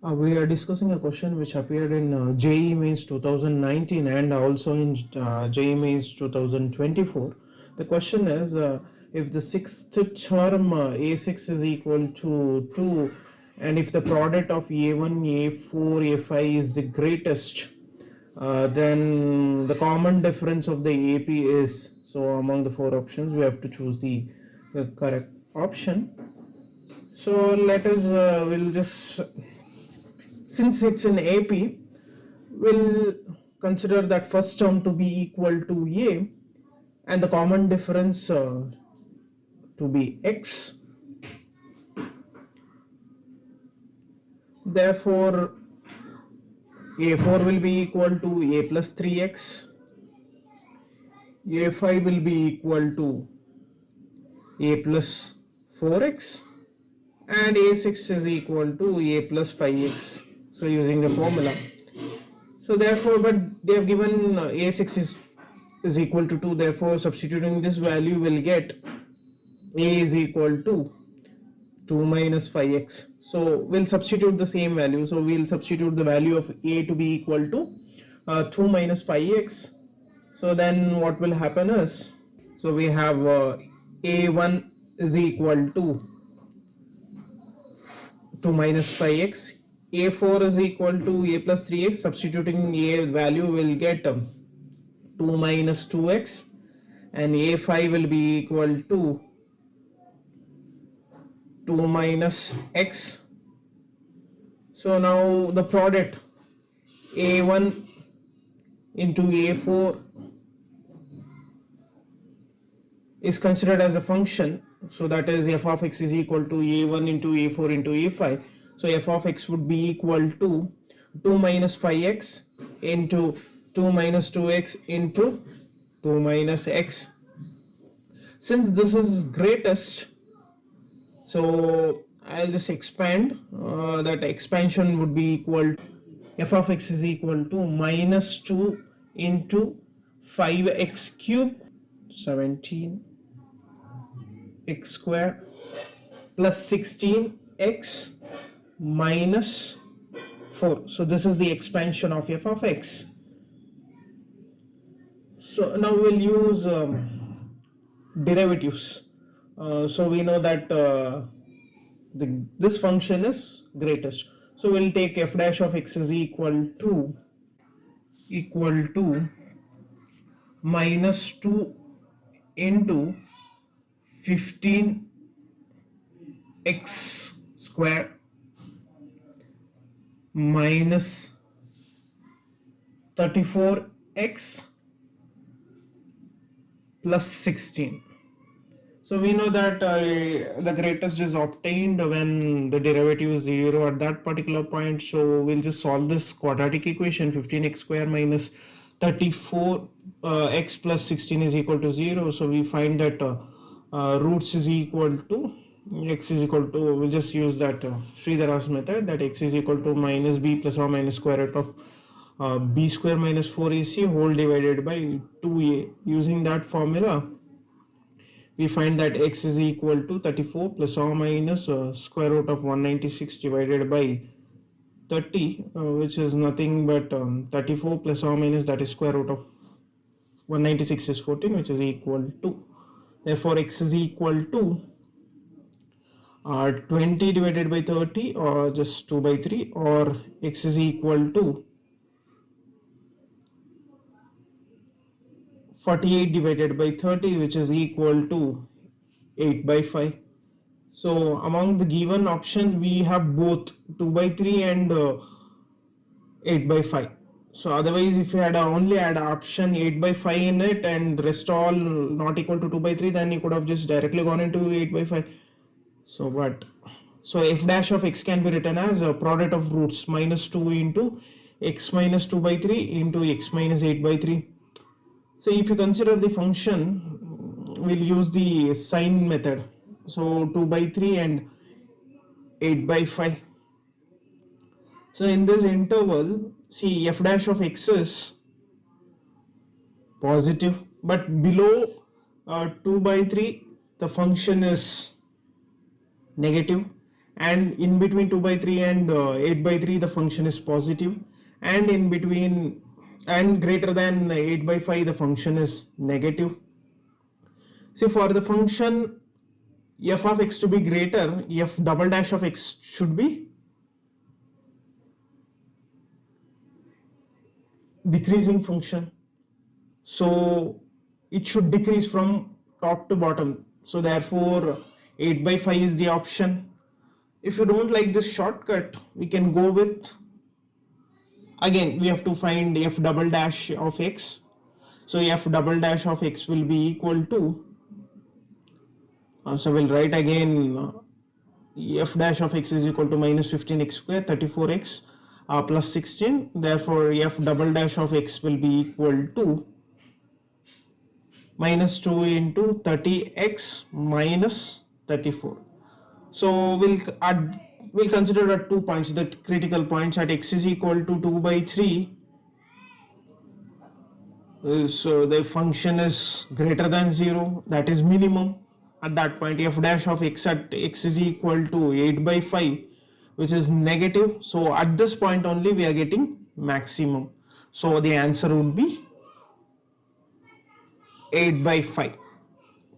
We are discussing a question which appeared in JEE Mains 2019 and also in JEE Mains 2024. The question is, if the sixth term A6 is equal to 2 and if the product of A1, A4, A5 is the greatest, then the common difference of the AP is, so among the four options we have to choose the correct option. So let us, we'll just, since it's an AP, we'll consider that first term to be equal to A and the common difference to be X. Therefore, A4 will be equal to A plus 3X, A5 will be equal to A plus 4X, and A6 is equal to A plus 5X. So using the formula. So therefore, but they have given A6 is equal to 2, therefore substituting this value will get A is equal to 2 minus 5x. So we'll substitute the same value. So we'll substitute the value of A to be equal to 2 minus 5x. So then what will happen is, so we have A1 is equal to 2 minus 5x, A4 is equal to A plus 3x. Substituting A value will get 2 minus 2x, and A5 will be equal to 2 minus x. So now the product A1 into A4 is considered as a function, so that is f of x is equal to A1 into A4 into A5. So f of x would be equal to 2 minus 5x into 2 minus 2x into 2 minus x. Since this is greatest, so I'll just expand, that expansion would be equal to f of x is equal to minus 2 into 5x cube, 17x square, plus 16x minus 4. So this is the expansion of f of x. So now we'll use derivatives. So we know that this function is greatest. So we'll take f dash of x is equal to minus 2 into 15x square minus 34x plus 16. So we know that the greatest is obtained when the derivative is 0 at that particular point. So we'll just solve this quadratic equation. 15x square minus 34x plus 16 is equal to 0. So we find that roots is equal to x is equal to, we'll just use that Sridhara's method, that x is equal to minus b plus or minus square root of b square minus 4ac whole divided by 2a. Using that formula, we find that x is equal to 34 plus or minus square root of 196 divided by 30, which is nothing but 34 plus or minus, that is square root of 196 is 14, which is equal to, therefore x is equal to 20 divided by 30, or just 2 by 3, or x is equal to 48 divided by 30, which is equal to 8 by 5. So among the given option, we have both 2 by 3 and 8 by 5. So otherwise, if you had only had option 8 by 5 in it and rest all not equal to 2 by 3, then you could have just directly gone into 8 by 5. So f dash of x can be written as a product of roots minus 2 into x minus 2 by 3 into x minus 8 by 3. So if you consider the function, we'll use the sign method. So 2 by 3 and 8 by 5. So in this interval, see, f dash of x is positive, but below 2 by 3 the function is negative, and in between 2 by 3 and 8 by 3 the function is positive, and in between and greater than 8 by 5 the function is negative. See, for the function f of x to be greater, f double dash of x should be decreasing function, so it should decrease from top to bottom, so therefore 8 by 5 is the option. If you don't like this shortcut, we can go with, again we have to find f double dash of x, so f double dash of x will be equal to, so we'll write again, f dash of x is equal to minus 15x square 34x plus 16, therefore f double dash of x will be equal to minus 2 into 30x minus 34. So we'll consider at 2 points, the critical points at x is equal to 2 by 3. So the function is greater than 0, that is minimum. At that point, f dash of x at x is equal to 8 by 5, which is negative. So at this point only we are getting maximum. So the answer would be 8 by 5.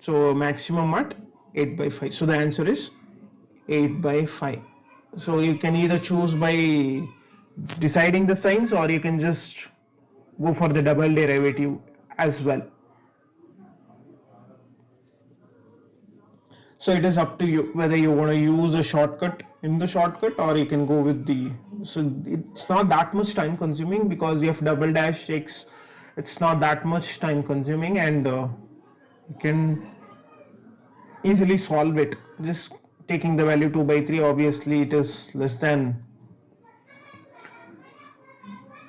So maximum at 8 by 5. So the answer is 8 by 5. So you can either choose by deciding the signs, or you can just go for the double derivative as well. So it is up to you whether you want to use a shortcut in the shortcut, or you can go with the, so it's not that much time consuming because you have double dash x, it's not that much time consuming, and you can easily solve it just taking the value 2 by 3. Obviously it is less than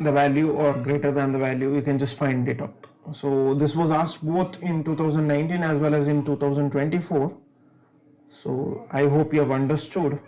the value or greater than the value, you can just find it out. So this was asked both in 2019 as well as in 2024. So I hope you have understood.